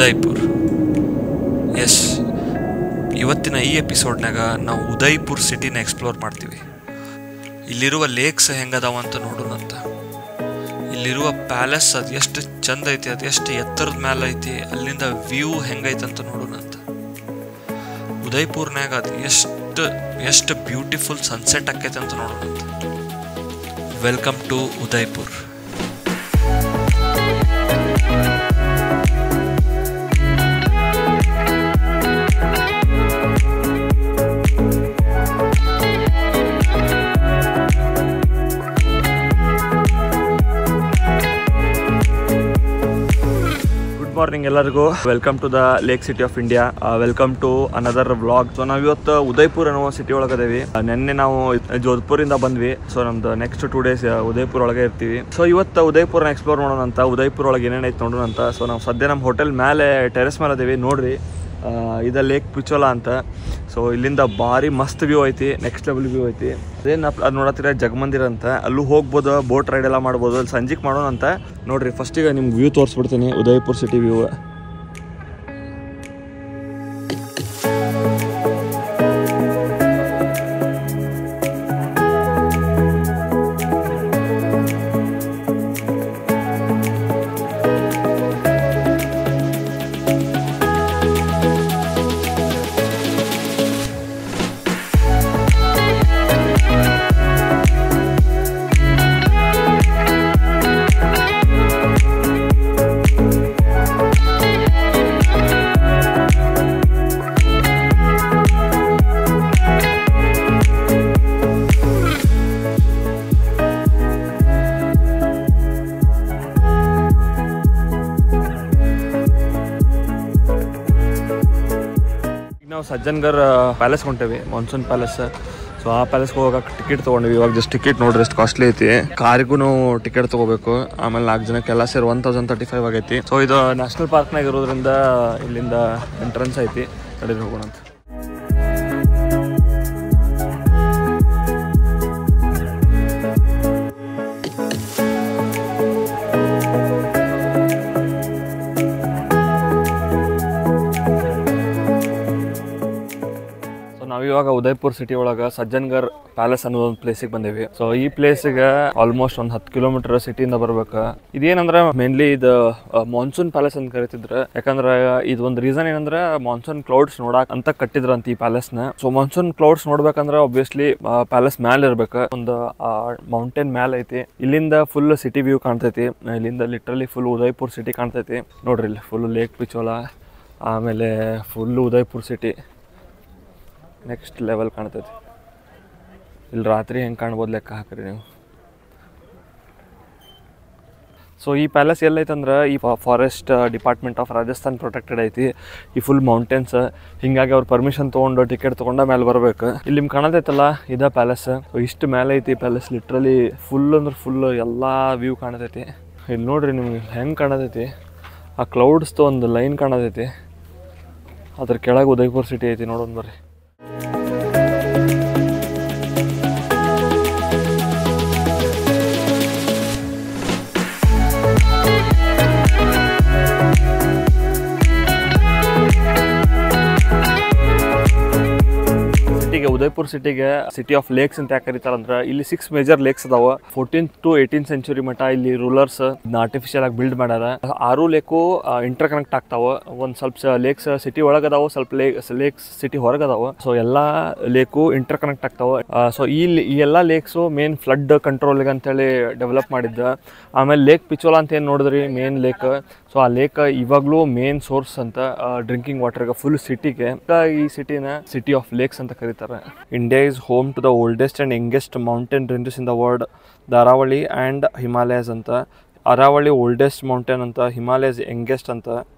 Udaipur. S, ಇವತ್ತಿನ ಈ ಎಪಿಸೋಡ್ನಾಗ ನಾವು ಉದಯ್ಪುರ್ ಸಿಟಿನ ಎಕ್ಸ್ಪ್ಲೋರ್ ಮಾಡ್ತೀವಿ. ಇಲ್ಲಿರುವ ಲೇಕ್ಸ್ ಹೆಂಗದಾವ ಅಂತ ನೋಡೋಣಂತ. ಇಲ್ಲಿರುವ ಪ್ಯಾಲೇಸ್ ಅದು ಎಷ್ಟು ಚಂದ ಐತಿ, ಅದು ಎಷ್ಟು ಎತ್ತರದ ಮೇಲೆ ಐತಿ, ಅಲ್ಲಿಂದ ವ್ಯೂ ಹೆಂಗೈತೆ ಅಂತ ನೋಡೋಣಂತ. ಉದಯ್ಪುರ್ನಾಗ ಅದು ಎಷ್ಟು ಬ್ಯೂಟಿಫುಲ್ ಸನ್ಸೆಟ್ ಆಕೈತೆ ಅಂತ ನೋಡೋಣಂತ. Welcome to Udaipur. ಮಾರ್ನಿಂಗ್ ಎಲ್ಲರಿಗೂ. Welcome to the lake city of India. Welcome to another vlog. So ನಾವು ಇವತ್ತು ಉದಯ್ಪುರ್ ಅನ್ನೋ ಸಿಟಿ ಒಳಗದೇವಿ. ನಿನ್ನೆ ನಾವು ಜೋಧ್ಪುರಿಂದ ಬಂದ್ವಿ. ಸೊ ನಮ್ದು ನೆಕ್ಸ್ಟ್ 2 days ಉದಯ್ಪುರ್ ಒಳಗೆ ಇರ್ತೀವಿ. ಸೊ ಇವತ್ತು ಉದಯ್ಪುರ್ನ ಎಕ್ಸ್ಪ್ಲೋರ್ ಮಾಡೋಣ ಅಂತ, ಉದಯ್ಪುರ್ ಒಳಗೆ ಏನೇನೈತೆ ನೋಡೋಣ ಅಂತ. ಸೊ ನಾವು ಸದ್ಯ ನಮ್ಮ ಹೋಟೆಲ್ ಮೇಲೆ ಟೆರೆಸ್ ಮೇಲೆ ಅದೇವಿ. ನೋಡ್ರಿ, ಇದು ಲೇಕ್ ಪಿಚೋಲಾ ಅಂತ. ಸೊ ಇಲ್ಲಿಂದ ಭಾರಿ ಮಸ್ತ್ ವ್ಯೂ ಐತಿ, ನೆಕ್ಸ್ಟ್ ಲೆವೆಲ್ ವ್ಯೂ ಐತಿ. ಅದೇನು ಅದು ನೋಡತ್ತೀರ ಜಗಮಂದಿರ ಅಂತ, ಅಲ್ಲೂ ಹೋಗ್ಬೋದು, ಬೋಟ್ ರೈಡ್ ಎಲ್ಲ ಮಾಡ್ಬೋದು. ಅಲ್ಲಿ ಸಂಜೆಗೆ ಮಾಡೋಣ ಅಂತ. ನೋಡ್ರಿ, ಫಸ್ಟಿಗೆ ನಿಮ್ಗೆ ವ್ಯೂ ತೋರಿಸ್ಬಿಡ್ತೀನಿ, ಉದಯ್ಪುರ್ ಸಿಟಿ ವ್ಯೂ. ನಾವು ಸಜ್ಜನ್ಗರ್ ಪ್ಯಾಲೇಸ್ ಹೊಂಟೇವಿ, ಮಾನ್ಸೂನ್ ಪ್ಯಾಲೇಸ್. ಸೊ ಆ ಪ್ಯಾಲೇಸ್ಗೆ ಹೋಗಕ್ಕೆ ಟಿಕೆಟ್ ತೊಗೊಂಡಿವಿ. ಇವಾಗ ಜಸ್ಟ್ ಟಿಕೆಟ್ ನೋಡ್ರಿ ಎಷ್ಟು ಕಾಸ್ಟ್ಲಿ ಐತಿ. ಕಾರಿಗೂ ಟಿಕೆಟ್ ತೊಗೋಬೇಕು. ಆಮೇಲೆ 4 ಜನಕ್ಕೆಲ್ಲ ಸೇರಿ 1035 ಆಗೈತಿ. ಸೊ ಇದು ನ್ಯಾಷನಲ್ ಪಾರ್ಕ್ನಾಗ ಇರೋದ್ರಿಂದ ಇಲ್ಲಿಂದ ಎಂಟ್ರೆನ್ಸ್ ಐತಿ. ಕಡೆಗೆ ಹೋಗೋಣ ಅಂತ. ನಾವಿವಾಗ ಉದಯ್ಪುರ್ ಸಿಟಿ ಒಳಗೆ ಸಜ್ಜನ್ಗರ್ ಪ್ಯಾಲೇಸ್ ಅನ್ನೋ ಒಂದು ಪ್ಲೇಸಿಗೆ ಬಂದೇವಿ. ಸೊ ಈ ಪ್ಲೇಸಿಗೆ ಆಲ್ಮೋಸ್ಟ್ ಒಂದು 10 ಕಿಲೋಮೀಟರ್ ಸಿಟಿಯಿಂದ ಬರ್ಬೇಕು. ಇದೇನಂದ್ರೆ ಮೇನ್ಲಿ ಇದು ಮಾನ್ಸೂನ್ ಪ್ಯಾಲೇಸ್ ಅಂತ ಕರಿತಿದ್ರು. ಯಾಕಂದ್ರೆ ಇದೊಂದು ರೀಸನ್ ಏನಂದ್ರೆ ಮಾನ್ಸೂನ್ ಕ್ಲೌಡ್ಸ್ ನೋಡಕ್ ಅಂತ ಕಟ್ಟಿದ್ರಂತ ಈ ಪ್ಯಾಲೇಸ್ನ. ಸೊ ಮಾನ್ಸೂನ್ ಕ್ಲೌಡ್ಸ್ ನೋಡ್ಬೇಕಂದ್ರೆ ಆಬ್ವಿಯಸ್ಲಿ ಪ್ಯಾಲೇಸ್ ಮ್ಯಾಲ ಇರ್ಬೇಕು. ಒಂದು ಮೌಂಟೇನ್ ಮ್ಯಾಲ ಐತಿ. ಇಲ್ಲಿಂದ ಫುಲ್ ಸಿಟಿ ವ್ಯೂ ಕಾಣ್ತೈತಿ. ಇಲ್ಲಿಂದ ಲಿಟ್ರಲಿ ಫುಲ್ ಉದಯ್ಪುರ್ ಸಿಟಿ ಕಾಣ್ತೈತಿ. ನೋಡ್ರಿ, ಇಲ್ಲಿ ಫುಲ್ ಲೇಕ್ ಪಿಚೋಲಾ, ಆಮೇಲೆ full Udaipur city next level ಕಾಣ್ತೈತಿ. ಇಲ್ಲಿ ರಾತ್ರಿ ಹೆಂಗೆ ಕಾಣ್ಬೋದು ಲೆಕ್ಕ ಹಾಕ್ರಿ ನೀವು. ಸೊ ಈ ಪ್ಯಾಲೇಸ್ ಎಲ್ಲೈತೆ ಅಂದ್ರೆ ಈ forest department of Rajasthan protected ಐತಿ. ಈ ಫುಲ್ ಮೌಂಟೇನ್ಸ್. ಹಿಂಗಾಗಿ ಅವ್ರು ಪರ್ಮಿಷನ್ ತೊಗೊಂಡು ಟಿಕೆಟ್ ತೊಗೊಂಡ ಮೇಲೆ ಬರ್ಬೇಕು. ಇಲ್ಲಿ ನಿಮ್ಗೆ ಕಾಣತೈತಲ್ಲ, ಇದ ಪ್ಯಾಲೇಸ್. ಇಷ್ಟು ಮೇಲೆ ಐತಿ ಪ್ಯಾಲೇಸ್. ಲಿಟ್ರಲಿ ಫುಲ್ ಅಂದ್ರೆ ಫುಲ್ ಎಲ್ಲ ವ್ಯೂ ಕಾಣತೈತಿ. ಇಲ್ಲಿ ನೋಡ್ರಿ ನಿಮ್ಗೆ ಹೆಂಗೆ ಕಾಣತೈತಿ. ಆ ಕ್ಲೌಡ್ಸ್ದು ಒಂದು ಲೈನ್ ಕಾಣತೈತಿ. ಅದ್ರ ಕೆಳಗೆ ಉದಯ್ಪುರ್ ಸಿಟಿ ಐತಿ. ನೋಡೋಣ ಬರ್ರಿ. ಉದಯ್ಪುರ್ ಸಿಟಿಗೆ ಸಿಟಿ ಆಫ್ ಲೇಕ್ಸ್ ಅಂತ ಯಾಕೆ ಕರೀತಾರಂದ್ರೆ ಇಲ್ಲಿ 6 ಮೇಜರ್ ಲೇಕ್ಸ್ ಅದಾವ. 14th to 18th century ಮಟ್ಟ ಇಲ್ಲಿ ರೂಲರ್ಸ್ ಆರ್ಟಿಫಿಷಿಯಲ್ ಆಗಿ ಬಿಲ್ಡ್ ಮಾಡ್ಯಾರ. 6 ಲೇಕು ಇಂಟರ್ ಕನೆಕ್ಟ್ ಆಗ್ತಾವ. ಒಂದು ಸ್ವಲ್ಪ ಲೇಕ್ಸ್ ಸಿಟಿ ಒಳಗದಾವ, ಸ್ವಲ್ಪ ಲೇಕ್ಸ್ ಸಿಟಿ ಹೊರಗದಾವ. ಸೊ ಎಲ್ಲಾ ಲೇಕು ಇಂಟರ್ ಕನೆಕ್ಟ್ ಆಗ್ತಾವ. ಸೊ ಈ ಎಲ್ಲಾ ಲೇಕ್ಸು ಮೇನ್ ಫ್ಲಡ್ ಕಂಟ್ರೋಲ್ಗೆ ಅಂತೇಳಿ ಡೆವಲಪ್ ಮಾಡಿದ್ದ. ಆಮೇಲೆ ಲೇಕ್ ಪಿಚೋಲಾ ಅಂತ ಏನು ನೋಡಿದ್ರಿ, ಮೇನ್ ಲೇಕ್. ಸೊ ಆ ಲೇಕ್ ಇವಾಗಲೂ ಮೇನ್ ಸೋರ್ಸ್ ಅಂತ ಡ್ರಿಂಕಿಂಗ್ ವಾಟರ್ಗೆ ಫುಲ್ ಸಿಟಿಗೆ. ಈ ಸಿಟಿನ ಸಿಟಿ ಆಫ್ ಲೇಕ್ಸ್ ಅಂತ ಕರೀತಾರೆ. India is home to the oldest and youngest mountain ranges in the world. The Aravalli and Himalayas ಅಂತ. ಅರಾವಳಿ ಓಲ್ಡೆಸ್ಟ್ ಮೌಂಟೇನ್ ಅಂತ, ಹಿಮಾಲಯಸ್ ಯಂಗೆಸ್ಟ್ ಅಂತ.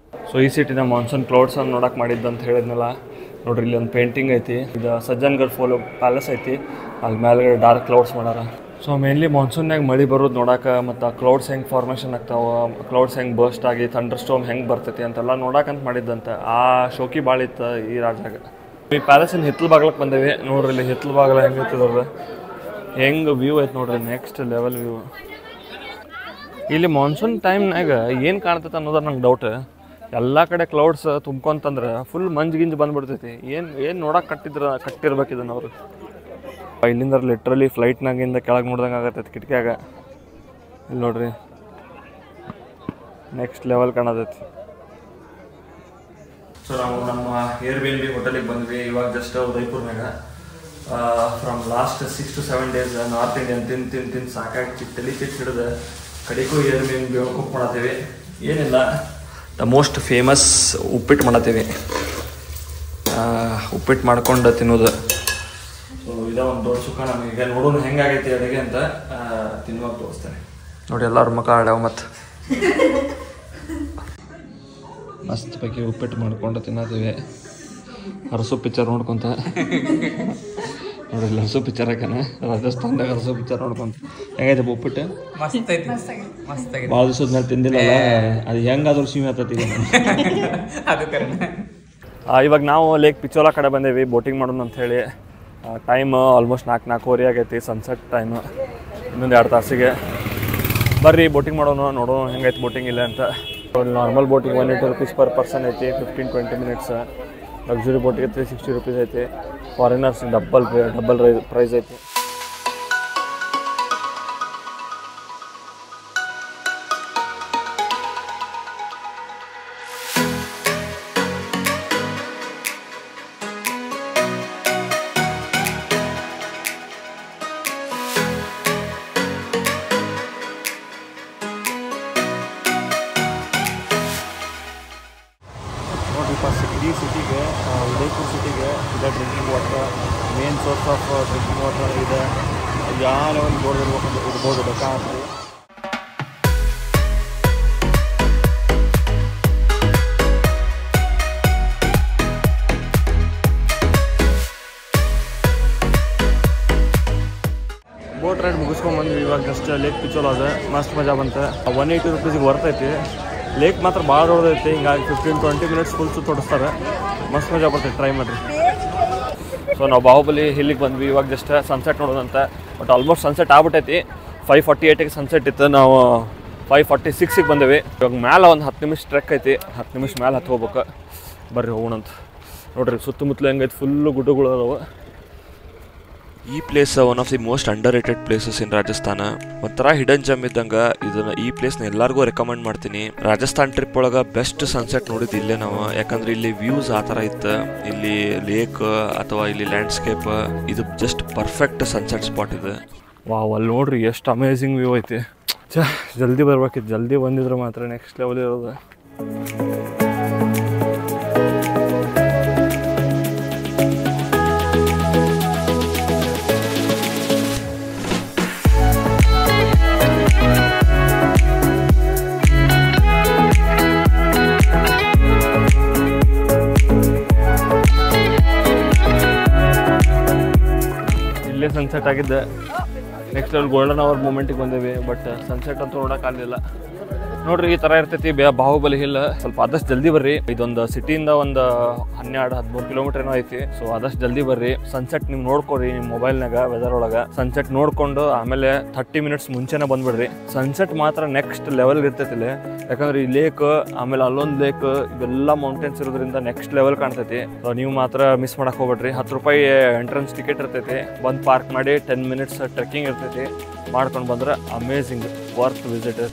ಸೊ ಈ ಸಿಟಿನ ಮಾನ್ಸೂನ್ ಕ್ಲೌಡ್ಸ್ ಅನ್ನು ನೋಡಕ್ಕೆ ಮಾಡಿದ್ದು ಅಂತ ಹೇಳಿದ್ನಲ್ಲ. ನೋಡ್ರಿ, ಇಲ್ಲಿ ಒಂದು ಪೇಂಟಿಂಗ್ ಐತಿ. ಇದು ಸಜ್ಜನ್ಗರ್ ಫೋಲೋ ಪ್ಯಾಲೇಸ್ ಐತಿ. ಅಲ್ಲಿ ಮೇಲೆ ಡಾರ್ಕ್ ಕ್ಲೌಡ್ಸ್ ಮಾಡ್ಯಾರ. ಸೊ ಮೇನ್ಲಿ ಮಾನ್ಸೂನ್ನಾಗ ಮಳೆ ಬರೋದು ನೋಡಕ್ಕೆ, ಮತ್ತು ಕ್ಲೌಡ್ಸ್ ಹೆಂಗೆ ಫಾರ್ಮೇಷನ್ ಆಗ್ತಾವೆ, ಕ್ಲೌಡ್ಸ್ ಹೆಂಗೆ ಬರ್ಸ್ಟ್ ಆಗಿ ಥಂಡರ್ ಸ್ಟೋಮ್ ಹೆಂಗೆ ಬರ್ತೈತಿ ಅಂತೆಲ್ಲ ನೋಡಕ್ಕಂತ ಮಾಡಿದ್ದಂತ. ಆ ಶೋಕಿ ಭಾಳ ಇತ್ತು ಈ ರಾಜಾಗ. ಈ ಪ್ಯಾಲೇಸಿನ ಹಿತ್ತಲು ಬಾಗ್ಲಕ್ಕೆ ಬಂದೇವಿ. ನೋಡ್ರಿ, ಇಲ್ಲಿ ಹಿತ್ತಲು ಬಾಗ್ಲ ಹೆಂಗೆ ಇರ್ತದ, ಹೆಂಗೆ ವ್ಯೂ ಐತೆ ನೋಡ್ರಿ, ನೆಕ್ಸ್ಟ್ ಲೆವೆಲ್ ವ್ಯೂ. ಇಲ್ಲಿ ಮಾನ್ಸೂನ್ ಟೈಮ್ನಾಗ ಏನು ಕಾಣ್ತೈತೆ ಅನ್ನೋದು ನಂಗೆ ಡೌಟ್. ಎಲ್ಲ ಕಡೆ ಕ್ಲೌಡ್ಸ್ ತುಂಬ್ಕೊಂತಂದ್ರೆ ಫುಲ್ ಮಂಜು ಗಿಂಜು ಬಂದ್ಬಿಡ್ತೈತಿ. ಏನು ನೋಡಕ್ಕೆ ಕಟ್ಟಿರ್ಬೇಕು ಇದನ್ನು ಅವರು. ಇಲ್ಲಿಂದ ಲಿಟ್ರಲಿ ಫ್ಲೈಟ್ನಾಗಿಂದ ಕೆಳಗೆ ನೋಡ್ದಂಗೆ ಆಗತ್ತೈತಿ ಕಿಟಕಿಯಾಗ. ಇಲ್ಲಿ ನೋಡ್ರಿ ನೆಕ್ಸ್ಟ್ ಲೆವೆಲ್ ಕಾಣತೈತಿ. ಸೊ ನಾವು ನಮ್ಮ Airbnb ಹೋಟೆಲಿಗೆ ಬಂದ್ವಿ ಇವಾಗ ಜಸ್ಟ್ ಉದಯಪುರ್ನಾಗ. From last 6 to 7 days north Indian ತಿಂದು ಸಾಕಾಗಿ ತಲೆ ಚಿಟ್ಟು ಹಿಡಿದು ಕಡೆಗೂ Airbnb ಕುಕ್ ಮಾಡತ್ತೀವಿ. ಏನಿಲ್ಲ, ದ ಮೋಸ್ಟ್ ಫೇಮಸ್ ಉಪ್ಪಿಟ್ಟು ಮಾಡತ್ತೀವಿ. ಉಪ್ಪಿಟ್ಟು ಮಾಡ್ಕೊಂಡು ತಿನ್ನೋದು. ಸೊ ಇದೇ ಒಂದು ದೊಡ್ಡ ಸುಖ ನಮಗೆ. ನೋಡೋಣ ಹೆಂಗಾಗೈತಿ ಅಡುಗೆ ಅಂತ ತಿನ್ನುವಾಗ ತೋರಿಸ್ತೇನೆ ನೋಡಿ. ಎಲ್ಲರ ಮುಖ ಆಡ್ಯಾವ ಮತ್ತು ಮಸ್ತ್ ಪೈಕಿ ಉಪ್ಪಿಟ್ಟು ಮಾಡ್ಕೊಂಡು ತಿನ್ನತ್ತೀವಿ. ಹರಸು ಪಿಕ್ಚರ್ ನೋಡ್ಕೊತ ನೋಡಿ. ಹರಸು ಪಿಕ್ಚರ್ ಹಾಕನ ರಾಜಸ್ಥಾನದಾಗ ಹರಸು ಪಿಕ್ಚರ್ ನೋಡ್ಕೊಂತ. ಹೆಂಗೈತೆ ಉಪ್ಪಿಟ್ಟು? ಭಾಳ ದಿವಸದ ಮೇಲೆ ತಿಂದಿಲ್ಲಲ್ಲ, ಅದು ಹೆಂಗಾದ್ರೂ ಸೀಮೆ ಆಗ್ತೈತಿ. ಇವಾಗ ನಾವು ಲೇಕ್ ಪಿಚೋಲಾ ಕಡೆ ಬಂದೇವಿ ಬೋಟಿಂಗ್ ಮಾಡೋಣ ಅಂತ ಹೇಳಿ. ಟೈಮ್ ಆಲ್ಮೋಸ್ಟ್ 4-4:30 ಆಗೈತಿ. ಸನ್ಸೆಟ್ ಟೈಮು ಇನ್ನೊಂದು 2 ತಾಸಿಗೆ. ಬರ್ರಿ ಬೋಟಿಂಗ್ ಮಾಡೋಣ, ನೋಡೋಣ ಹೆಂಗೈತೆ ಬೋಟಿಂಗ್ ಇಲ್ಲ ಅಂತ. Normal boating 180 rupees per person ಐತಿ, 15-20 minutes. ಲಕ್ಸುರಿ ಬೋಟಿಗೆ 360 rupees ಐತಿ. ಫಾರಿನರ್ಸ್ ಡಬಲ್ ಪ್ರೈಸ್ ಐತಿ. ಈ ಸಿಟಿಗೆ ಉದಯಪುರ ಸಿಟಿಗೆ ಇದೆ drinking water, main source of drinking water ಇದೆ. ಯಾವ ಲೆವೆಲ್ ಬೋರ್ಡ್ ಇರ್ಬೇಕಂತ ಇರ್ಬೋದು ಬೇಕಾಗ್ತದೆ. ಬೋಟ್ ರೈಡ್ ಮುಗಿಸ್ಕೊಂಡ್ಬಂದ್ವಿ. ಇವಾಗ ಜಸ್ಟ್ ಲೇಕ್ ಪಿಚೋಲಾ ಅದ. ಮಸ್ತ್ ಮಜಾ ಬಂತು. 180 rupeesಗೆ ಬರ್ತೈತಿ. ಲೇಕ್ ಮಾತ್ರ ಭಾಳ ದೊಡ್ಡದೈತಿ. ಹಿಂಗಾಗಿ 15-20 minutes ಫುಲ್ ಸುತ್ತೋಡಿಸ್ತಾರೆ. ಮಸ್ತ್ ಮಜಾ ಬರ್ತೈತಿ, ಟ್ರೈ ಮಾಡಿರಿ. ಸೊ ನಾವು ಬಾಹುಬಲಿ ಹಿಲ್ಲಿಗೆ ಬಂದ್ವಿ ಇವಾಗ ಜಸ್ಟ್ ಸನ್ಸೆಟ್ ನೋಡೋದಂತ. ಬಟ್ ಆಲ್ಮೋಸ್ಟ್ ಸನ್ಸೆಟ್ ಆಗ್ಬಿಟ್ಟೈತಿ. 5:48ಗೆ ಸನ್ಸೆಟ್ ಇತ್ತು. ನಾವು 5:46ಗೆ ಬಂದೇವಿ. ಇವಾಗ ಮ್ಯಾಲೆ ಒಂದು 10 ನಿಮಿಷ ಟ್ರೆಕ್ ಐತಿ. 10 ನಿಮಿಷ ಮ್ಯಾಲೆ ಹತ್ತು ಹೋಗ್ಬೇಕು. ಬರ್ರಿ ಹೋಗೋಣಂತ. ನೋಡ್ರಿ ಸುತ್ತಮುತ್ತಲು ಹೆಂಗೈತಿ, ಫುಲ್ಲು ಗುಡ್ಡಗಳು ಅದಾವೆ. ಈ place one of the most under rated places in Rajasthan. ಒಂಥರ ಹಿಡನ್ ಜಮ್ ಇದ್ದಂಗೆ ಈ ಪ್ಲೇಸ್ನ ಎಲ್ಲರಿಗೂ ರೆಕಮೆಂಡ್ ಮಾಡ್ತೀನಿ. ರಾಜಸ್ಥಾನ್ ಟ್ರಿಪ್ ಒಳಗೆ ಬೆಸ್ಟ್ ಸನ್ಸೆಟ್ ನೋಡಿದ್ದು ಇಲ್ಲೇ ನಾವು. ಯಾಕಂದ್ರೆ ಇಲ್ಲಿ ವ್ಯೂಸ್ ಆ ಥರ ಇತ್ತು. ಇಲ್ಲಿ ಲೇಕ್ ಅಥವಾ ಇಲ್ಲಿ ಲ್ಯಾಂಡ್ಸ್ಕೇಪ್, ಇದು ಜಸ್ಟ್ ಪರ್ಫೆಕ್ಟ್ ಸನ್ಸೆಟ್ ಸ್ಪಾಟ್ ಇದೆ. ವಾವ್, ಅಲ್ಲಿ ನೋಡ್ರಿ ಎಷ್ಟು ಅಮೇಝಿಂಗ್ ವ್ಯೂ ಐತಿ. ಜಲ್ದಿ ಬರ್ಬೇಕಿತ್ತು. ಜಲ್ದಿ ಬಂದಿದ್ರೆ ಮಾತ್ರ ನೆಕ್ಸ್ಟ್ ಲೆವೆಲ್ ಇರೋದು. ಸನ್ಸೆಟ್ ಆಗಿದ್ದೆ. ನೆಕ್ಸ್ಟ್ ಲೆವೆಲ್ ಗೋಲ್ಡನ್ ಅವರ್ ಮೂಮೆಂಟಿಗೆ ಬಂದೇವಿ. ಬಟ್ ಸನ್ಸೆಟ್ ಅಂತೂ ನೋಡೋಕ್ಕಾಗಲಿಲ್ಲ. ನೋಡ್ರಿ ಈ ಥರ ಇರ್ತೈತಿ ಬಾಹುಬಲಿ ಹಿಲ್. ಸ್ವಲ್ಪ ಆದಷ್ಟು ಜಲ್ದಿ ಬರ್ರಿ. ಇದೊಂದು ಸಿಟಿಯಿಂದ ಒಂದು 12-13 ಕಿಲೋಮೀಟರ್ ಏನೋ ಐತಿ. ಸೊ ಆದಷ್ಟು ಜಲ್ದಿ ಬರ್ರಿ. ಸನ್ಸೆಟ್ ನೀವು ನೋಡ್ಕೊರಿ ನಿಮ್ಮ ಮೊಬೈಲ್ನಾಗ ವೆದರ್ ಒಳಗೆ. ಸನ್ಸೆಟ್ ನೋಡ್ಕೊಂಡು ಆಮೇಲೆ 30 minutes ಮುಂಚೆನೇ ಬಂದ್ಬಿಡ್ರಿ. ಸನ್ಸೆಟ್ ಮಾತ್ರ ನೆಕ್ಸ್ಟ್ ಲೆವೆಲ್ ಇರ್ತೈತಿ ಇಲ್ಲಿ. ಯಾಕಂದ್ರೆ ಈ ಲೇಕ್ ಆಮೇಲೆ ಅಲ್ಲೊಂದು ಲೇಕ್ ಇವೆಲ್ಲ ಮೌಂಟೇನ್ಸ್ ಇರೋದ್ರಿಂದ ನೆಕ್ಸ್ಟ್ ಲೆವೆಲ್ ಕಾಣ್ತೈತಿ. ಸೊ ನೀವು ಮಾತ್ರ ಮಿಸ್ ಮಾಡಕ್ಕೆ ಹೋಗ್ಬೇಡ್ರಿ. 10 ರೂಪಾಯಿ ಎಂಟ್ರೆನ್ಸ್ ಟಿಕೆಟ್ ಇರ್ತೈತಿ. ಬಂದು ಪಾರ್ಕ್ ಮಾಡಿ 10 minutes ಟ್ರೆಕ್ಕಿಂಗ್ ಇರ್ತೈತಿ. ಮಾಡ್ಕೊಂಡು ಬಂದ್ರೆ ಅಮೇಝಿಂಗ್ ವರ್ತ್ ವಿಸಿಟ್.